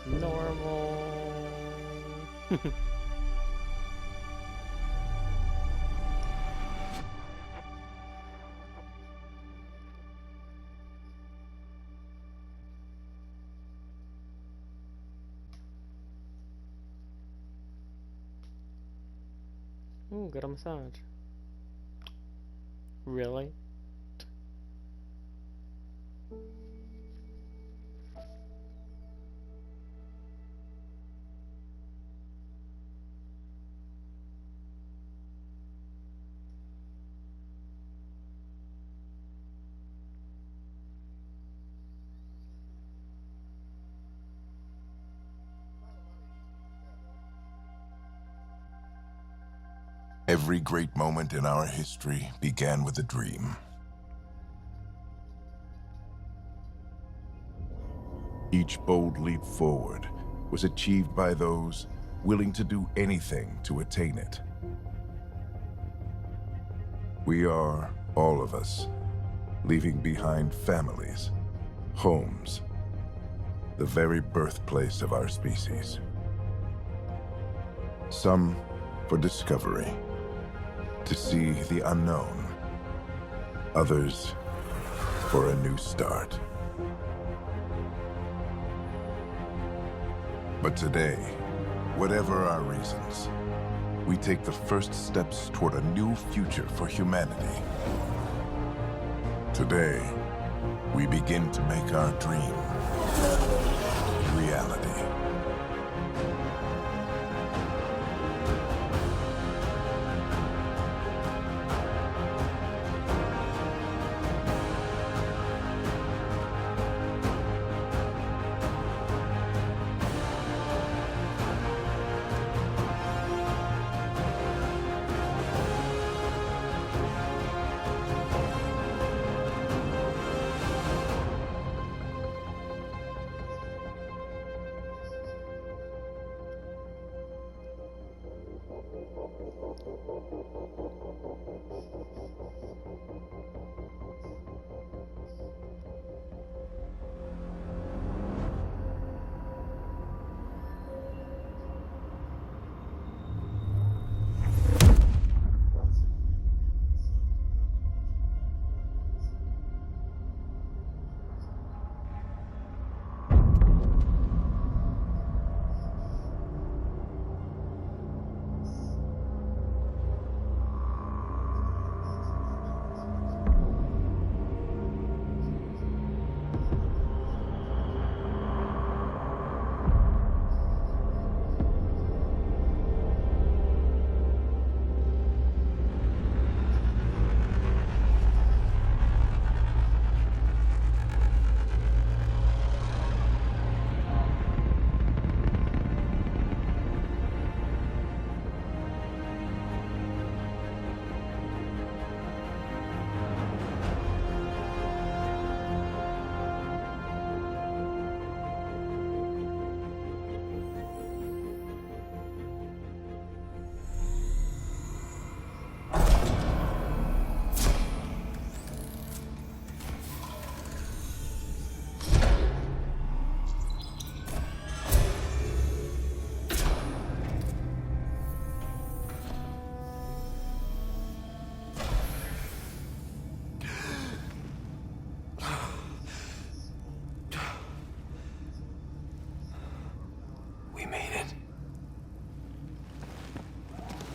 Normal. Ooh, got a massage. Really? Every great moment in our history began with a dream. Each bold leap forward was achieved by those willing to do anything to attain it. We are, all of us, leaving behind families, homes, the very birthplace of our species. Some for discovery, to see the unknown. Others for a new start. But today, whatever our reasons, we take the first steps toward a new future for humanity. Today, we begin to make our dream reality.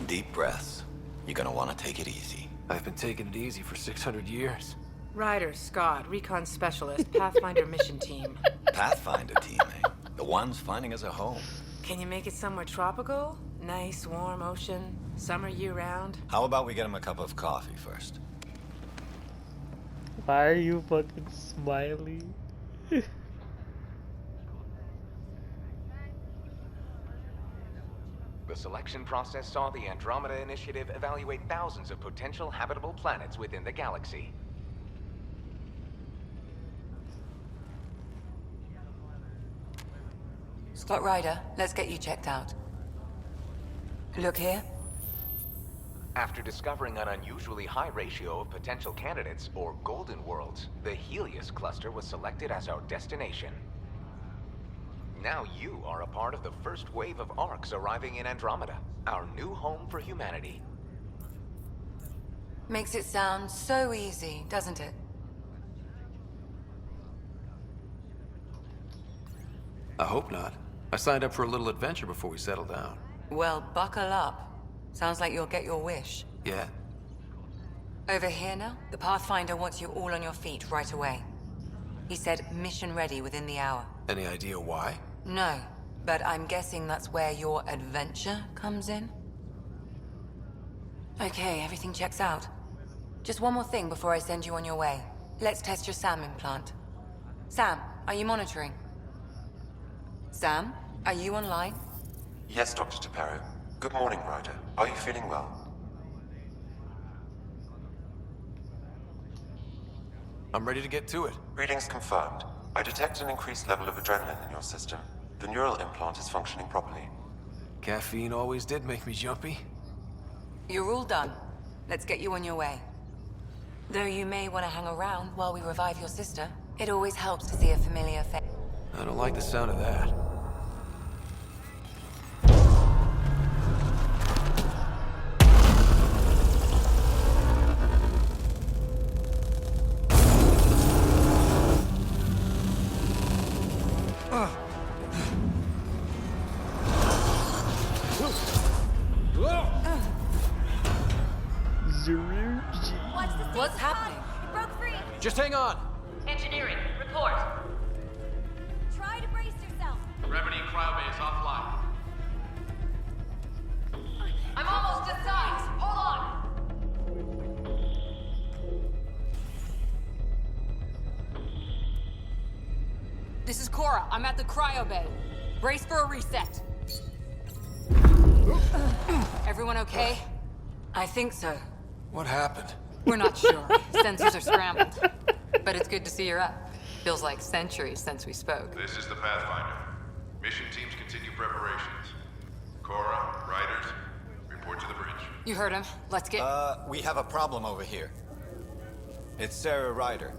Deep breaths. You're gonna want to take it easy. I've been taking it easy for 600 years. Ryder, Scott, Recon Specialist, Pathfinder Mission Team. Pathfinder team, eh? The ones finding us a home. Can you make it somewhere tropical? Nice, warm ocean, summer year-round? How about we get him a cup of coffee first? Why are you fucking smiling? The selection process saw the Andromeda Initiative evaluate thousands of potential habitable planets within the galaxy. Scott Ryder, let's get you checked out. Look here. After discovering an unusually high ratio of potential candidates, or golden worlds, the Helios cluster was selected as our destination. Now you are a part of the first wave of arcs arriving in Andromeda, our new home for humanity. Makes it sound so easy, doesn't it? I hope not. I signed up for a little adventure before we settle down. Well, buckle up. Sounds like you'll get your wish. Yeah? Over here now, the Pathfinder wants you all on your feet right away. He said mission ready within the hour. Any idea why? No, but I'm guessing that's where your adventure comes in? Okay, everything checks out. Just one more thing before I send you on your way. Let's test your SAM implant. Sam, are you monitoring? Sam, are you online? Yes, Dr. Taparo. Good morning, Ryder. Are you feeling well? I'm ready to get to it. Readings confirmed. I detect an increased level of adrenaline in your system. The neural implant is functioning properly. Caffeine always did make me jumpy. You're all done. Let's get you on your way. Though you may want to hang around while we revive your sister, it always helps to see a familiar face. I don't like the sound of that. What's happening? It broke free. Just hang on! Engineering, report. Try to brace yourself. Gravity cryobase offline. I'm almost inside. Hold on. This is Cora. I'm at the cryo bay. Brace for a reset. Everyone okay? I think so. What happened? We're not sure. Sensors are scrambled. But it's good to see you're up. Feels like centuries since we spoke. This is the Pathfinder. Mission teams continue preparations. Cora, riders, report to the bridge. You heard him. Let's get... We have a problem over here. It's Sarah Ryder.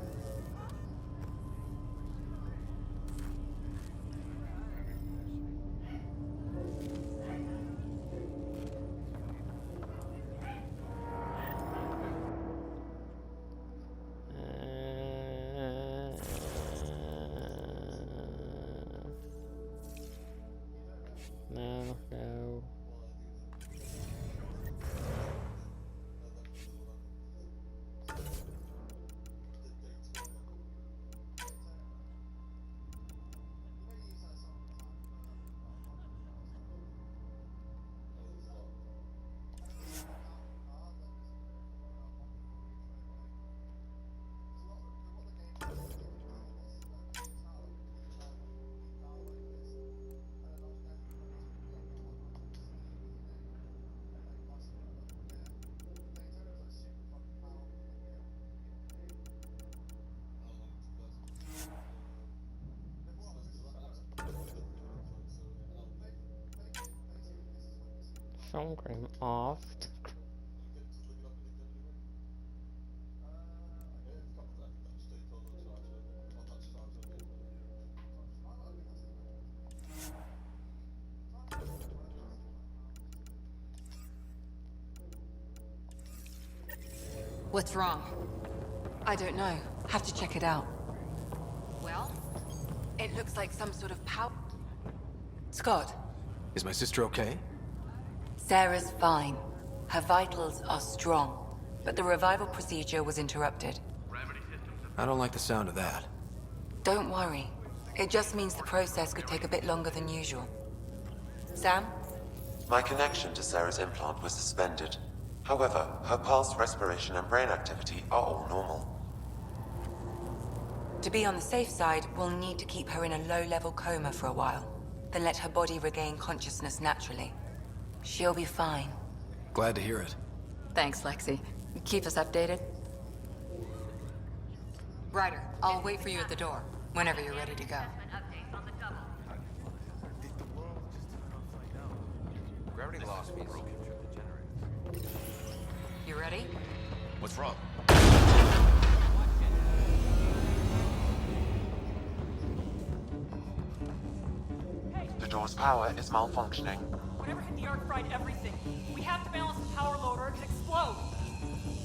No. Phone cream off. What's wrong? I don't know. Have to check it out. Well? It looks like some sort of power... Scott, Is my sister okay? Sarah's fine. Her vitals are strong, but the revival procedure was interrupted. I don't like the sound of that. Don't worry. It just means the process could take a bit longer than usual. Sam? My connection to Sarah's implant was suspended. However, her pulse, respiration, and brain activity are all normal. To be on the safe side, we'll need to keep her in a low-level coma for a while, then let her body regain consciousness naturally. She'll be fine. Glad to hear it. Thanks, Lexi. Keep us updated. Ryder, I'll wait for you at the door, whenever you're ready to go. Gravity loss means... ready? What's wrong? The door's power is malfunctioning. Whatever hit the arc fried everything. We have to balance the power load or it could explode.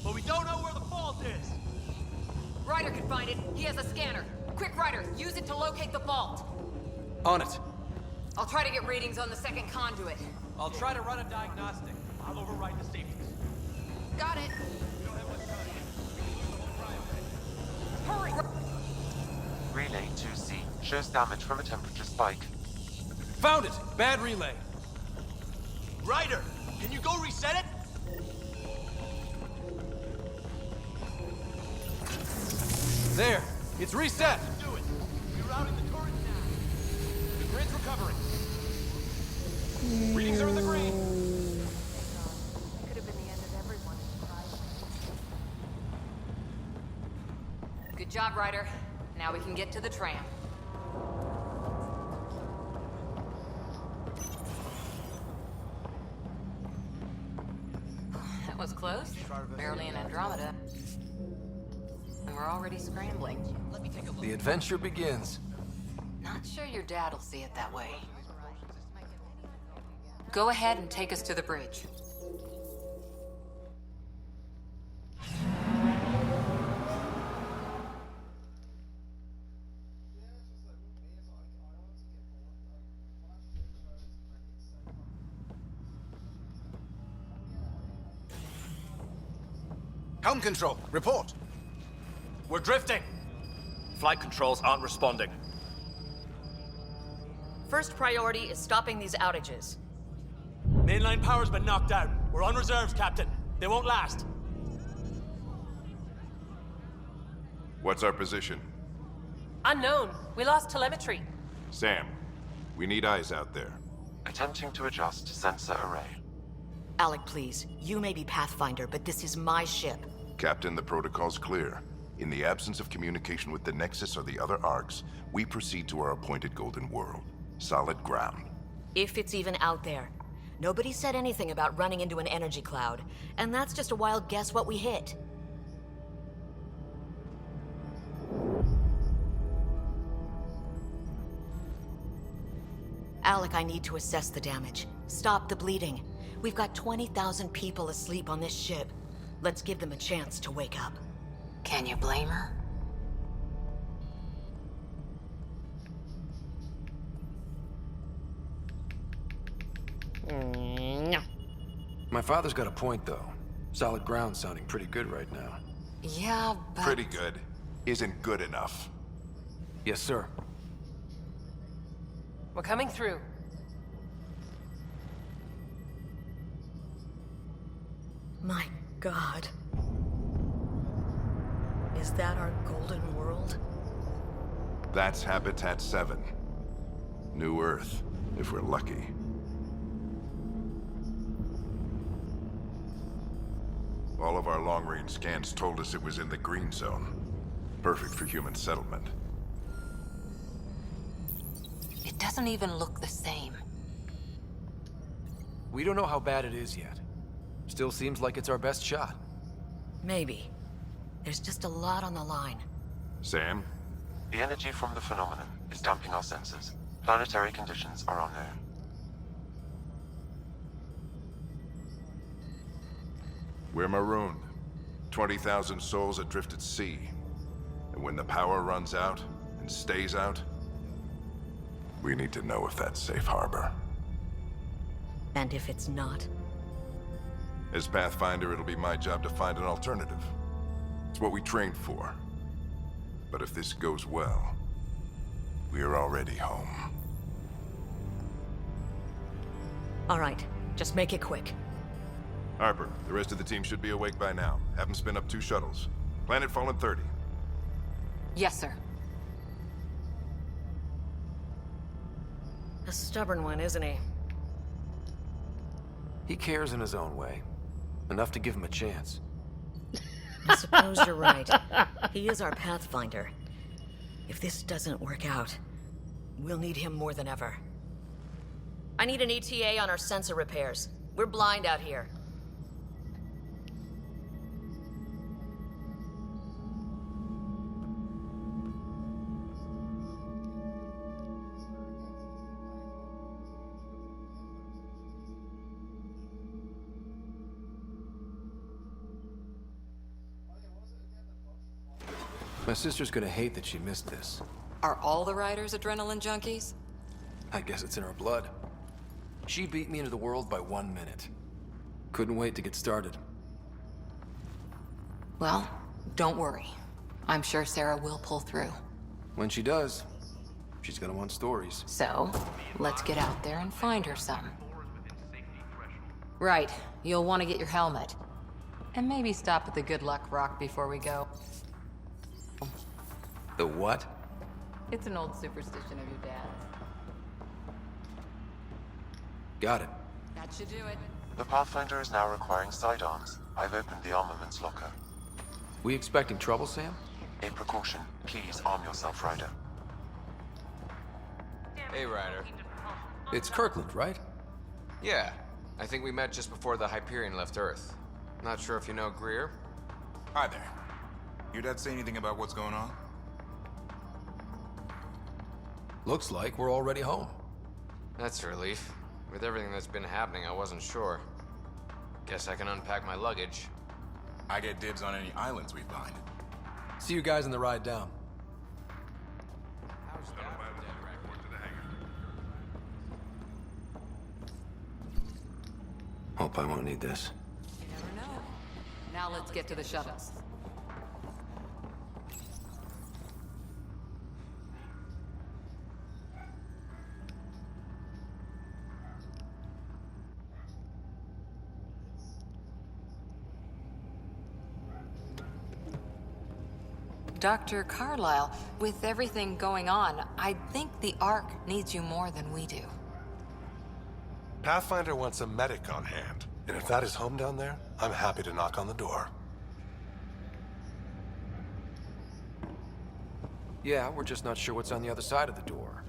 But we don't know where the fault is. Ryder can find it. He has a scanner. Quick, Ryder, use it to locate the vault. On it. I'll try to get readings on the second conduit. I'll try to run a diagnostic. I'll override the safeties. Got it. Hurry! Relay 2C shows damage from a temperature spike. Found it! Bad relay. Ryder, can you go reset it? There, it's reset. Do it. Rerouting the turret now. The grid's recovering. Readings are in the green. Could have been the end of everyone. Good job, Ryder. Now we can get to the tram. That was close. Barely an Andromeda. And we're already scrambling. The adventure begins. Not sure your dad'll see it that way. Go ahead and take us to the bridge. Helm control, report. We're drifting. Flight controls aren't responding. First priority is stopping these outages. Mainline power's been knocked out. We're on reserves, Captain. They won't last. What's our position? Unknown. We lost telemetry. Sam, we need eyes out there. Attempting to adjust sensor array. Alec, please. You may be Pathfinder, but this is my ship. Captain, the protocol's clear. In the absence of communication with the Nexus or the other arcs, we proceed to our appointed Golden World. Solid ground. If it's even out there. Nobody said anything about running into an energy cloud, and that's just a wild guess what we hit. Alec, I need to assess the damage. Stop the bleeding. We've got 20,000 people asleep on this ship. Let's give them a chance to wake up. Can you blame her? No. My father's got a point, though. Solid ground sounding pretty good right now. Yeah, but... Pretty good. Isn't good enough. Yes, sir. We're coming through. My God. Is that our Golden World? That's Habitat 7. New Earth, if we're lucky. All of our long-range scans told us it was in the green zone. Perfect for human settlement. It doesn't even look the same. We don't know how bad it is yet. Still seems like it's our best shot. Maybe. There's just a lot on the line. Sam? The energy from the phenomenon is damping our senses. Planetary conditions are unknown. We're marooned. 20,000 souls adrift at sea. And when the power runs out, and stays out, we need to know if that's safe harbor. And if it's not? As Pathfinder, it'll be my job to find an alternative. It's what we trained for. But if this goes well, we're already home. All right, just make it quick. Harper, the rest of the team should be awake by now. Have them spin up 2 shuttles. Planet Fallen 30. Yes, sir. A stubborn one, isn't he? He cares in his own way. Enough to give him a chance. I suppose you're right. He is our Pathfinder. If this doesn't work out, we'll need him more than ever. I need an ETA on our sensor repairs. We're blind out here. My sister's gonna hate that she missed this. Are all the riders adrenaline junkies? I guess it's in her blood. She beat me into the world by 1 minute. Couldn't wait to get started. Well, don't worry. I'm sure Sarah will pull through. When she does, she's gonna want stories. So, let's get out there and find her some. Right, you'll want to get your helmet. And maybe stop at the Good Luck Rock before we go. The what? It's an old superstition of your dad's. Got it. That should do it. The Pathfinder is now requiring sidearms. I've opened the armaments locker. We expecting trouble, Sam? A precaution. Please arm yourself, Ryder. Hey, Ryder. It's Kirkland, right? Yeah. I think we met just before the Hyperion left Earth. Not sure if you know Greer? Hi there. Your dad say anything about what's going on? Looks like we're already home. That's a relief. With everything that's been happening, I wasn't sure. Guess I can unpack my luggage. I get dibs on any islands we find. See you guys in the ride down. How's that for dead record? Hope I won't need this. You never know. Now let's get to the shuttles. Dr. Carlyle, with everything going on, I think the Ark needs you more than we do. Pathfinder wants a medic on hand, and if that is home down there, I'm happy to knock on the door. Yeah, we're just not sure what's on the other side of the door.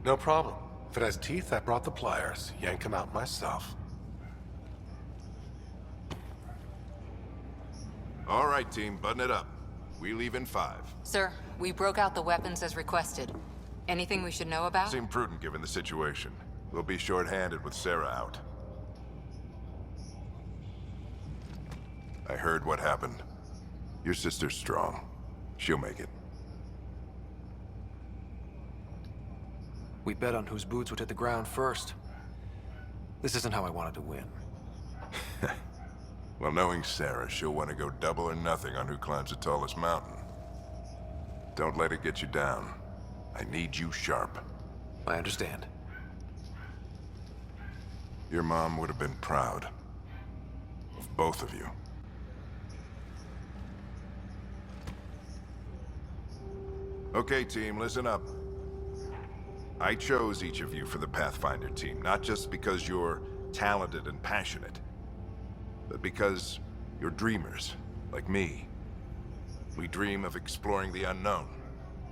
No problem. If it has teeth, I brought the pliers. Yank them out myself. All right, team, button it up. We leave in 5. Sir, we broke out the weapons as requested. Anything we should know about? Seemed prudent given the situation. We'll be short-handed with Sarah out. I heard what happened. Your sister's strong. She'll make it. We bet on whose boots would hit the ground first. This isn't how I wanted to win. Well, knowing Sarah, she'll want to go double or nothing on who climbs the tallest mountain. Don't let it get you down. I need you sharp. I understand. Your mom would have been proud of both of you. Okay, team, listen up. I chose each of you for the Pathfinder team, not just because you're talented and passionate, but because you're dreamers, like me. We dream of exploring the unknown,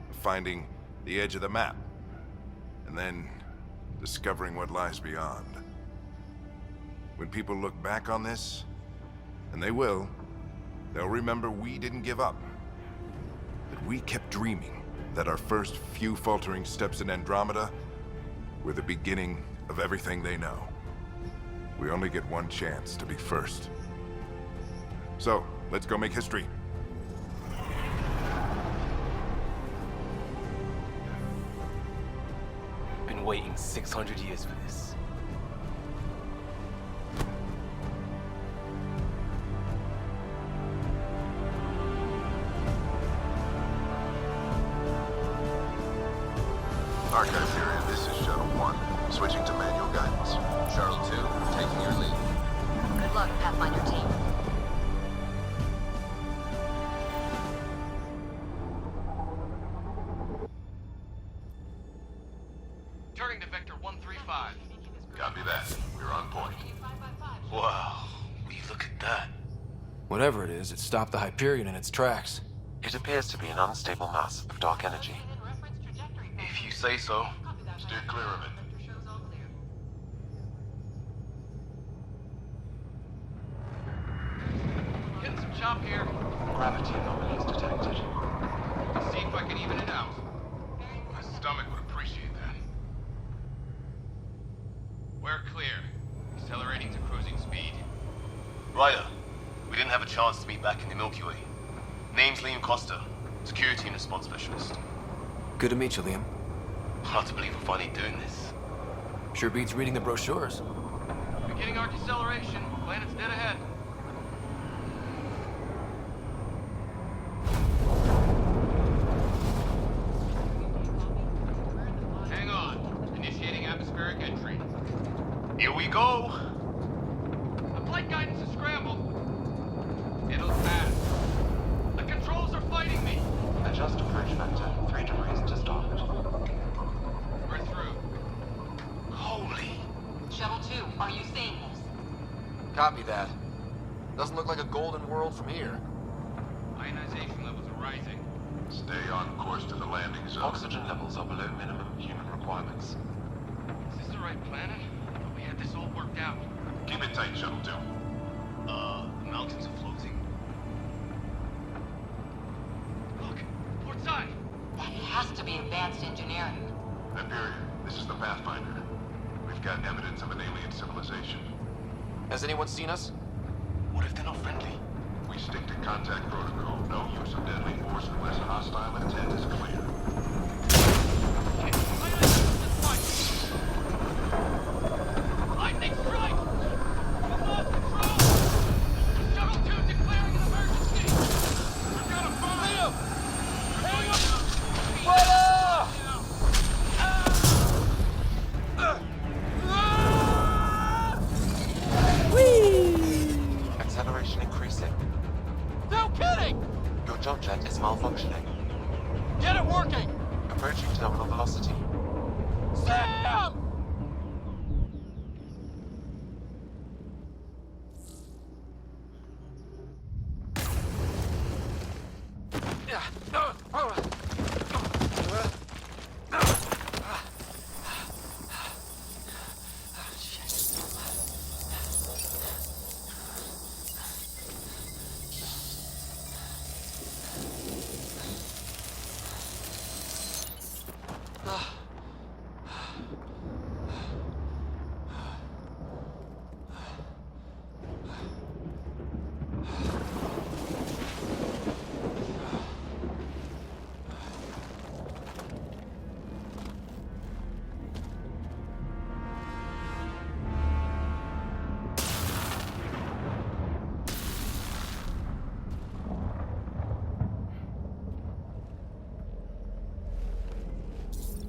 of finding the edge of the map, and then discovering what lies beyond. When people look back on this, and they will, they'll remember we didn't give up. That we kept dreaming, that our first few faltering steps in Andromeda were the beginning of everything they know. We only get one chance to be first. So, let's go make history. Been waiting 600 years for this. Archive period, this is Shuttle 1. Switching to manual guidance. Shuttle 2, taking your lead. Good luck, Pathfinder team. Turning to Vector 135. Copy that. We're on point. Wow, will you look at that? Whatever it is, it stopped the Hyperion in its tracks. It appears to be an unstable mass of dark energy. If you say so. Steer clear of it. Getting some chop here. Gravity anomalies detected. See if I can even it out. My stomach would appreciate that. We're clear. Accelerating to cruising speed. Ryder, we didn't have a chance to meet back in the Milky Way. Name's Liam Costa. Security and response specialist. Good to meet you, Liam. Hard to believe we're finally doing this. Sure beats reading the brochures. Beginning our deceleration. Planet's dead ahead. Hang on. Initiating atmospheric entry. Here we go. The flight guidance is scrambled. It'll pass. The controls are fighting me. Adjust approach vector 3 degrees to starboard. We're through. Holy. Shuttle 2, are you seeing this? Copy that. Doesn't look like a golden world from here. Ionization levels are rising. Stay on course to the landing zone. Oxygen levels are below minimum human requirements. Is this the right planet? We had this all worked out. Keep it tight, Shuttle 2. The mountains are floating. Look, port side. That has to be advanced engineering. Hyperion, this is the Pathfinder. We've got evidence of an alien civilization. Has anyone seen us? What if they're not friendly? We stick to contact protocol. No use of deadly force unless hostile intent is clear. Lightning strike! We've lost control! Shuttle 2 declaring an emergency! We've got to find him! Hang on! Acceleration increasing. No kidding! Your jump jet is malfunctioning. Get it working! Approaching terminal velocity. Sam!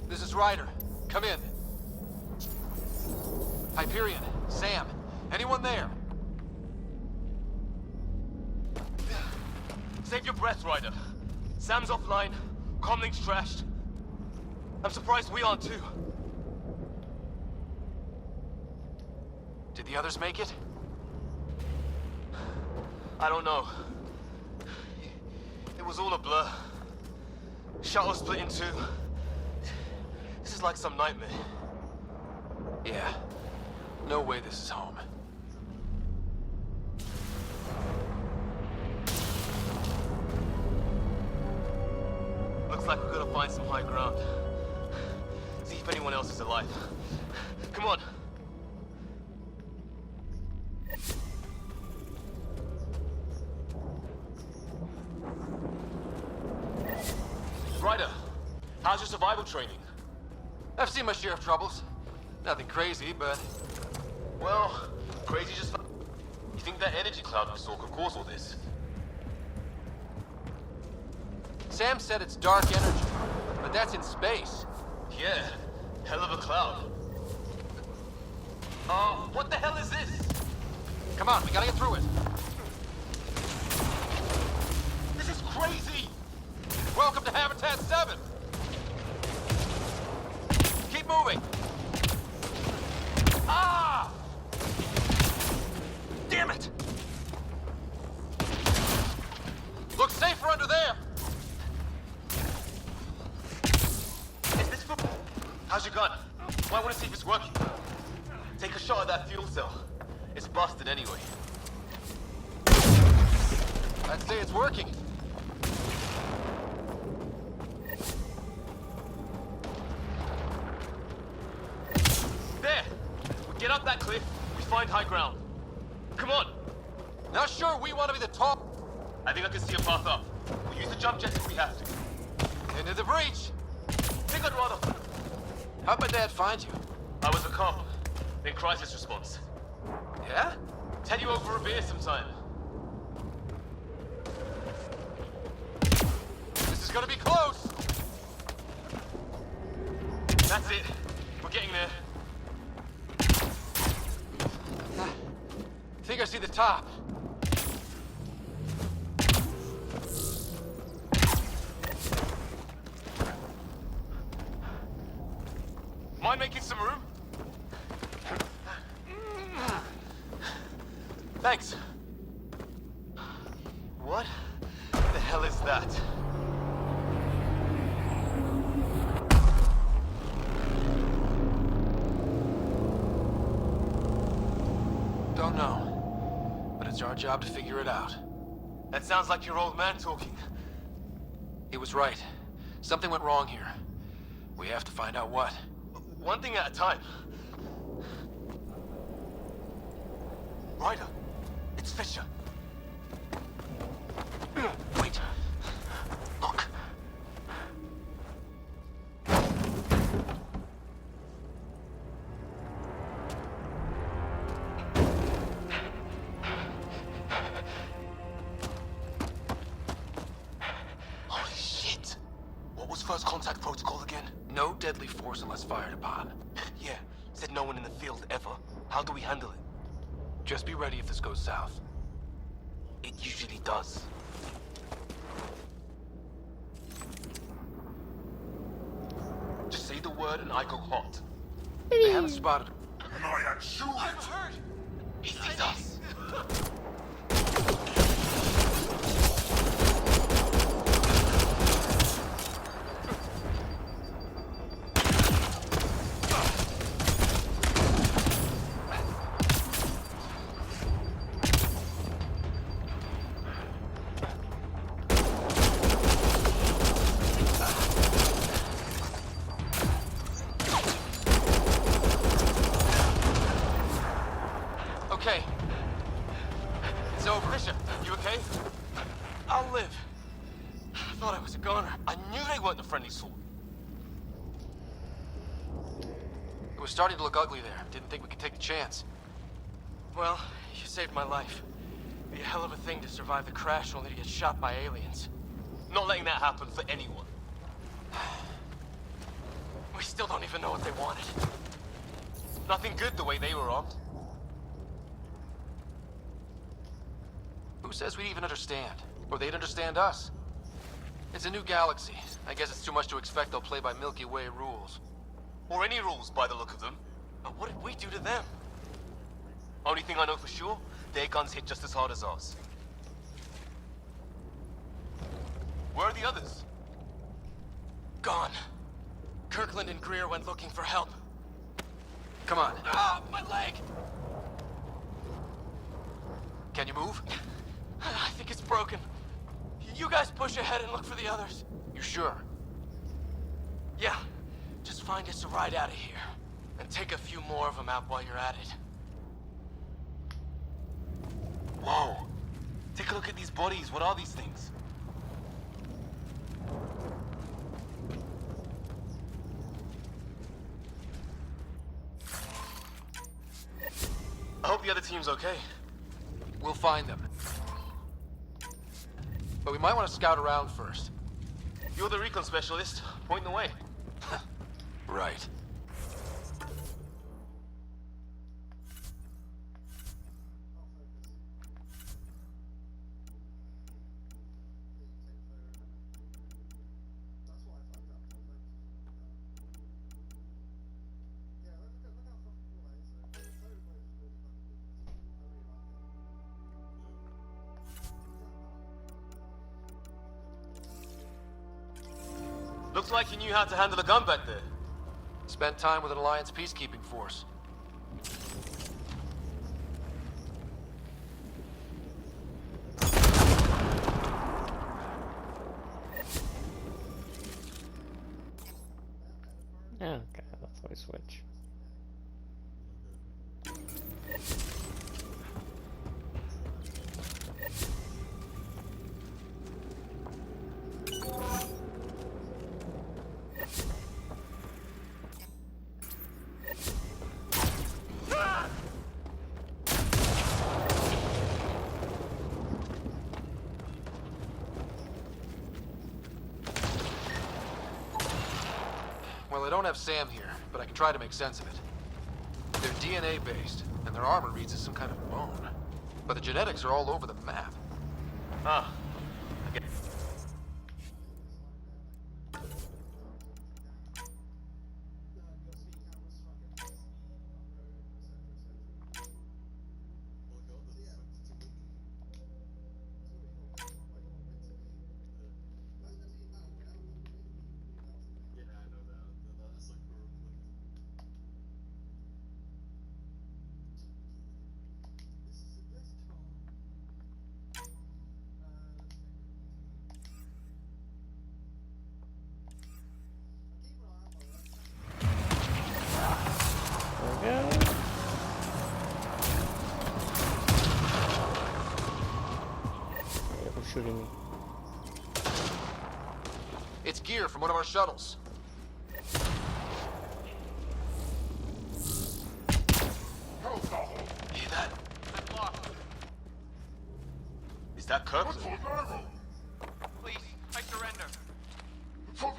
This is Ryder. Come in. Hyperion, Sam, anyone there? Save your breath, Ryder. Sam's offline. Comlink's trashed. I'm surprised we aren't too. Did the others make it? I don't know. It was all a blur. Shuttle split in two. This is like some nightmare. Yeah. No way this is home. Looks like we're gonna find some high ground. See if anyone else is alive. Come on. Ryder, how's your survival training? I've seen my share of troubles. Nothing crazy, but... Well, crazy just... You think that energy cloud we saw could cause all this? Sam said it's dark energy, but that's in space. Yeah, hell of a cloud. What the hell is this? Come on, we gotta get through it. This is crazy! Welcome to Habitat 7! Keep moving! Ah! Damn it! Looks safer under there! Is this for... How's your gun? Might want to see if it's working. Take a shot at that fuel cell. It's busted anyway. I'd say it's working. There! We get up that cliff, we find high ground. Come on! Not sure we want to be the top. I think I can see a path up. We'll use the jump jets if we have to. Into the breach! Think I'd rather... How'd my dad find you? I was a cop. In crisis response. Yeah? Tell you over a beer sometime. This is gonna be close! That's it. We're getting there. Think I see the top. Mind making some room? Thanks. What the hell is that? Don't know. But it's our job to figure it out. That sounds like your old man talking. He was right. Something went wrong here. We have to find out what. One thing at a time. Ryder, it's Fisher. Wait. Look. Holy shit. What was first contact protocol again? No deadly force unless fired upon. Yeah, said no one in the field ever. How do we handle it? Just be ready if this goes south. It usually does. Just say the word and I go hot. They haven't spotted him. I've heard! He sees us! Okay. It's over. Fisher, you okay? I'll live. I thought I was a goner. I knew they weren't the friendly sort. It was starting to look ugly there. Didn't think we could take the chance. Well, you saved my life. Be a hell of a thing to survive the crash only to get shot by aliens. Not letting that happen for anyone. We still don't even know what they wanted. Nothing good the way they were armed. Who says we'd even understand? Or they'd understand us? It's a new galaxy. I guess it's too much to expect they'll play by Milky Way rules. Or any rules by the look of them. But what did we do to them? Only thing I know for sure, their guns hit just as hard as ours. Where are the others? Gone. Kirkland and Greer went looking for help. Come on. Ah, my leg! Can you move? I think it's broken. You guys push ahead and look for the others. You sure? Yeah. Just find us a ride out of here. And take a few more of them out while you're at it. Whoa. Take a look at these bodies. What are these things? I hope the other team's okay. We'll find them. But we might want to scout around first. You're the recon specialist. Point the way. Right. Looks like you knew how to handle a gun back there. Spent time with an Alliance peacekeeping force. Okay, that's how we switch. I don't have Sam here, but I can try to make sense of it. They're DNA-based, and their armor reads as some kind of bone. But the genetics are all over the map. Ah. Okay. Shooting me. It's gear from one of our shuttles. Hear that? Is that Kirk? Please, I surrender. Fuck,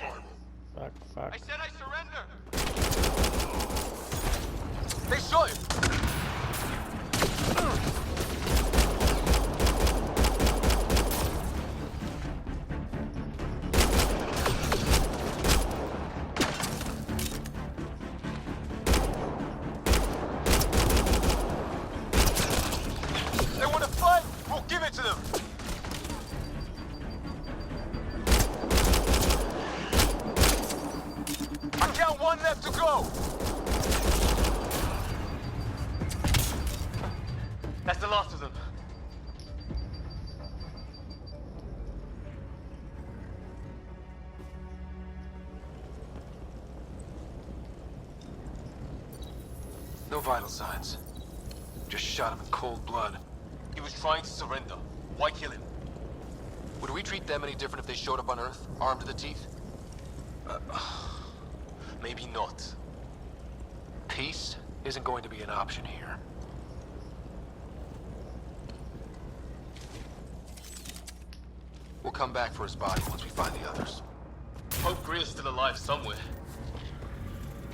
fuck. I said I surrender. They shot him! They want to fight. We'll give it to them. I count one left to go. That's the last of them. No vital signs. Just shot him in cold blood. He was trying to surrender. Why kill him? Would we treat them any different if they showed up on Earth, armed to the teeth? Maybe not. Peace isn't going to be an option here. We'll come back for his body once we find the others. Hope Greer's still alive somewhere.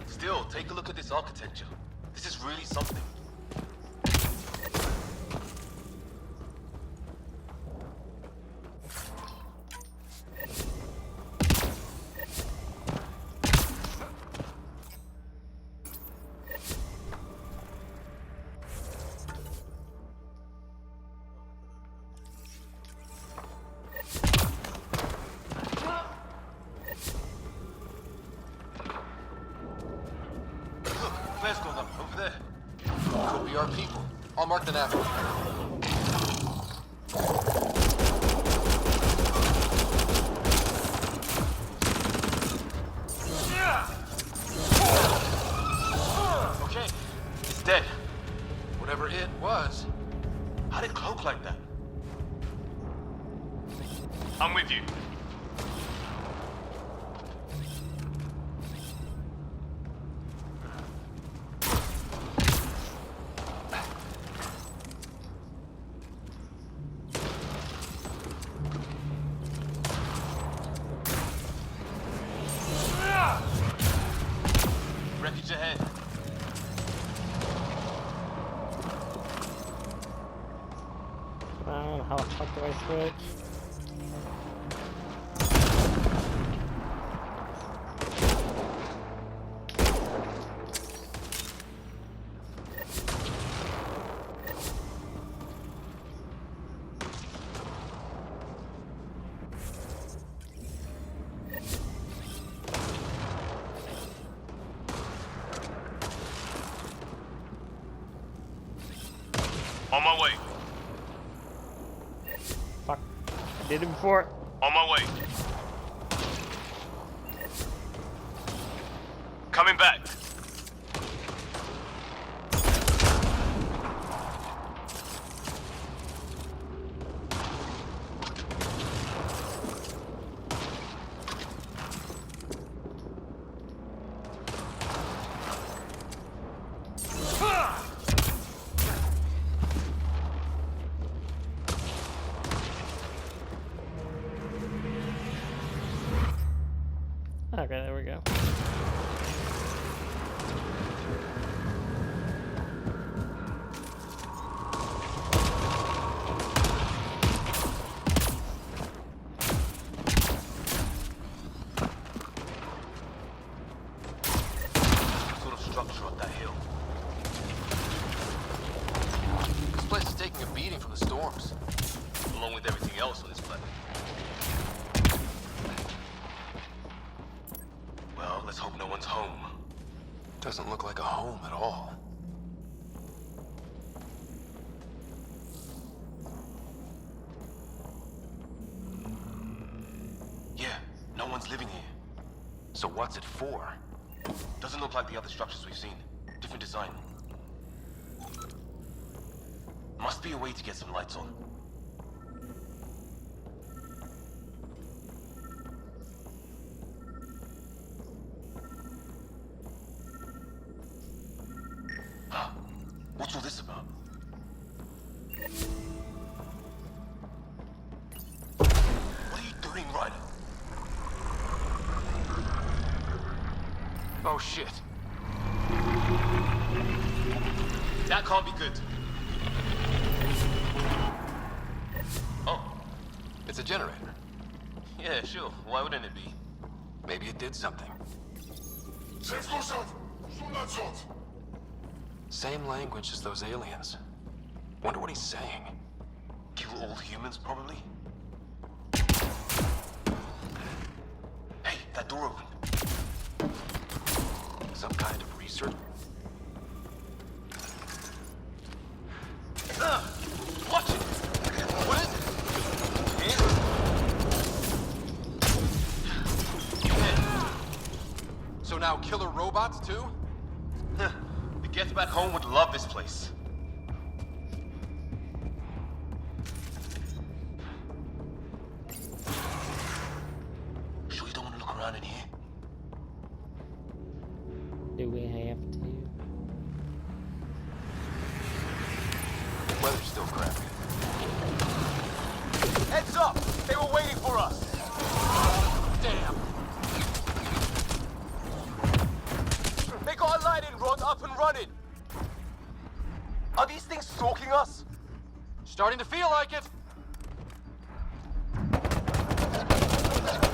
Still, take a look at this architecture. This is really something. Flare's going up over there. Could be our people. I'll mark the nav. Okay, it's dead. Whatever it was. How did it cloak like that? I'm with you. Wreckage ahead. How the fuck do I switch? On my way. Fuck. I did it before. On my way. Coming back. Okay, there we go. along with everything else on this planet. Well, let's hope no one's home. Doesn't look like a home at all. Yeah, no one's living here. So what's it for? Doesn't look like the other structures we've seen. Different design. Must be a way to get some lights on. What's all this about? What are you doing, Ryder? Oh shit. That can't be good. Oh. It's a generator. Yeah, sure. Why wouldn't it be? Maybe it did something. Same language as those aliens. Wonder what he's saying. Kill all humans, probably? Hey, that door opened. Some kind of research? Watch it! What is it? So now killer robots too? The Gets Back Home would love this place. Sure you don't want to look around in here? Do we have to? Weather's still crappy. Heads up! They were waiting for us! Damn! They got a lighting rod up and running! Are these things stalking us? Starting to feel like it!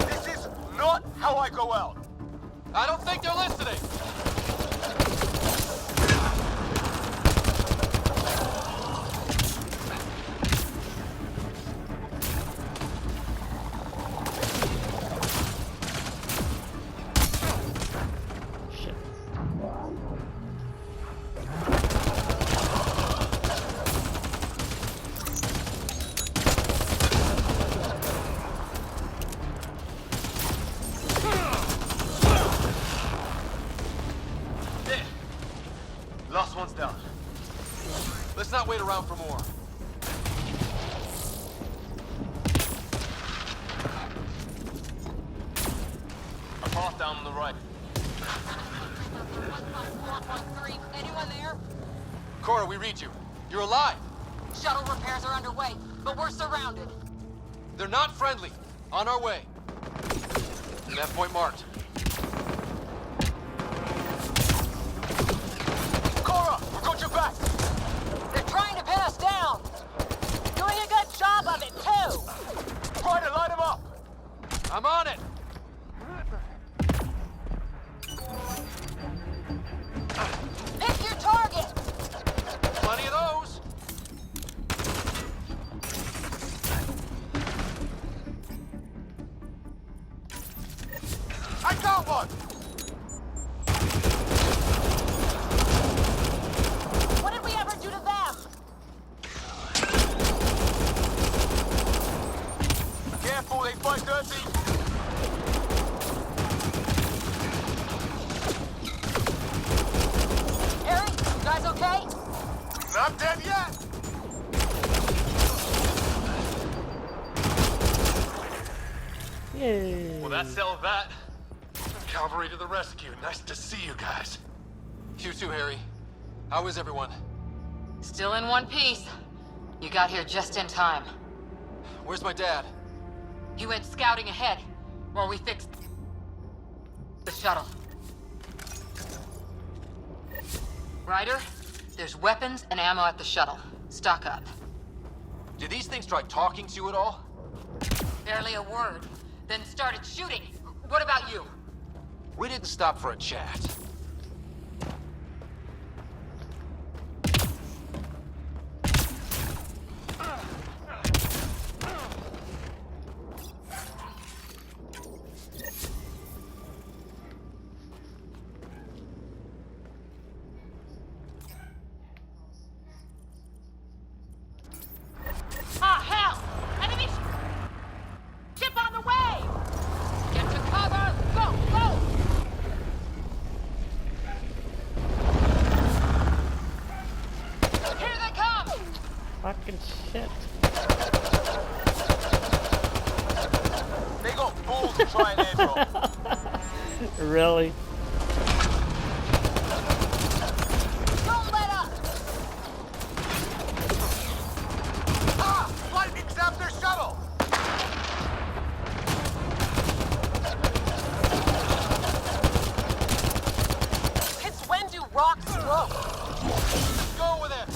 This is not how I go out! I don't think they're listening! Last one's down. Let's not wait around for more. A path down on the right. 4.3. Anyone there? Cora, we read you. You're alive. Shuttle repairs are underway, but we're surrounded. They're not friendly. On our way. That point marked. Cora, we got your back! They're trying to pin us down. Doing a good job of it, too. Ryder, light him up! I'm on it. Pick your target. Plenty of those. I got one! What did we ever do to them? Careful, they fight dirty! Harry, you guys okay? Not dead yet! Yay! Well, that settled that. Cavalry to the rescue. Nice to see you guys. You too, Harry. How is everyone? Still in one piece. You got here just in time. Where's my dad? He went scouting ahead while we fixed the shuttle. Ryder, there's weapons and ammo at the shuttle. Stock up. Did these things try talking to you at all? Barely a word. Then started shooting. What about you? We didn't stop for a chat. Try an airdrop. Really? Don't let up! Ah! Lightning zapped their shuttle! Since when do rocks grow? Let's go with it!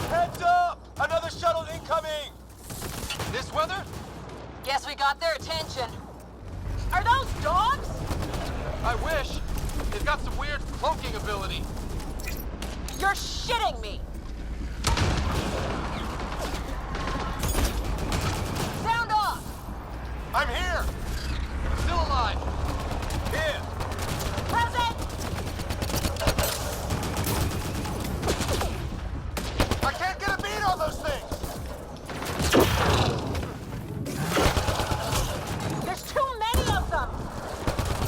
Heads up! Another shuttle incoming! This weather? Guess we got their attention. Are those dogs? I wish. They've got some weird cloaking ability. You're shitting me! Sound off! I'm here! Still alive. Here! Present! I can't get a beat on those things! There's too many of them!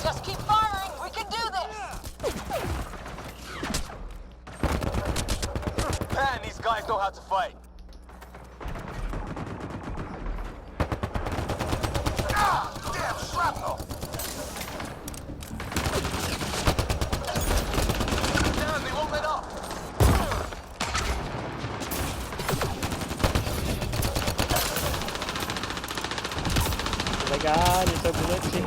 Just keep firing, we can do this! Man, these guys know how to fight. Ah! Damn shrapnel! Damn, they won't let up! Oh my god, it's so glitchy.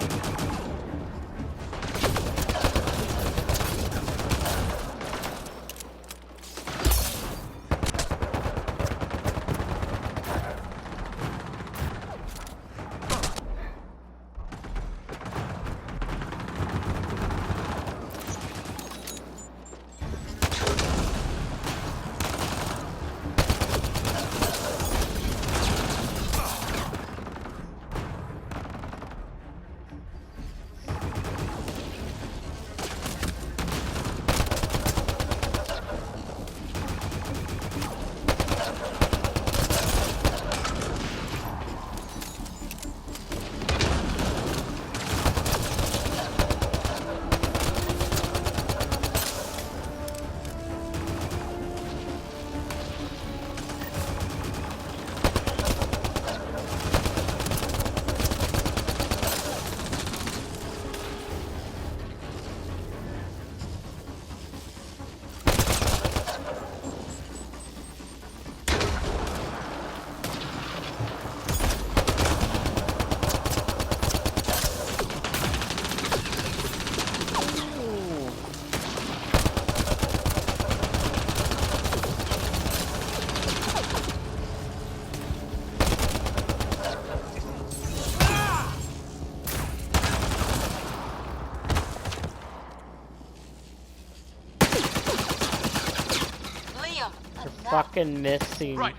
Fucking missing. Right.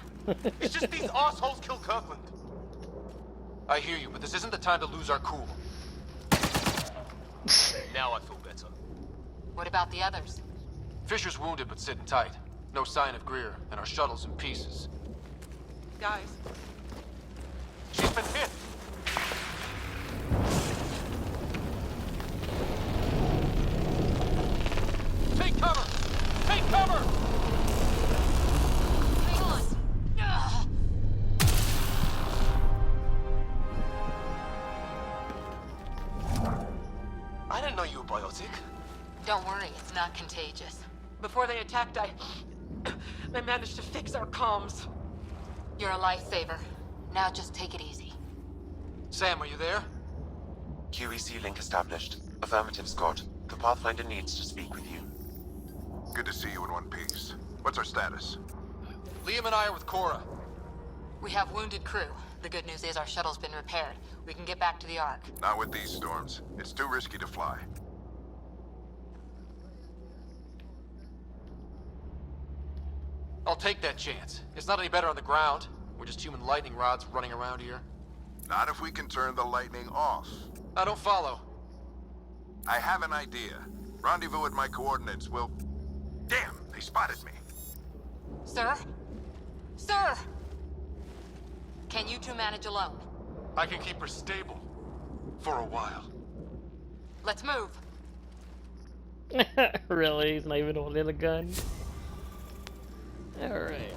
It's just these assholes killed Kirkland. I hear you, but this isn't the time to lose our cool. Now I feel better. What about the others? Fisher's wounded but sitting tight. No sign of Greer, and our shuttle's in pieces. Guys, She's been hit! Take cover! Take cover! Hang on. Ugh. I didn't know you were biotic. Don't worry, it's not contagious. before they attacked, I managed to fix our comms. You're a lifesaver. Now just take it easy. Sam, are you there? QEC link established. Affirmative, Scott. The Pathfinder needs to speak with you. Good to see you in one piece. What's our status? Liam and I are with Cora. We have wounded crew. The good news is our shuttle's been repaired. We can get back to the Ark. Not with these storms. It's too risky to fly. I'll take that chance. It's not any better on the ground. We're just human lightning rods running around here. Not if we can turn the lightning off. I don't follow. I have an idea. Rendezvous at my coordinates. We'll... Damn, they spotted me. Sir? Sir! Can you two manage alone? I can keep her stable. For a while. Let's move. Really? He's not even holding a gun? Alright.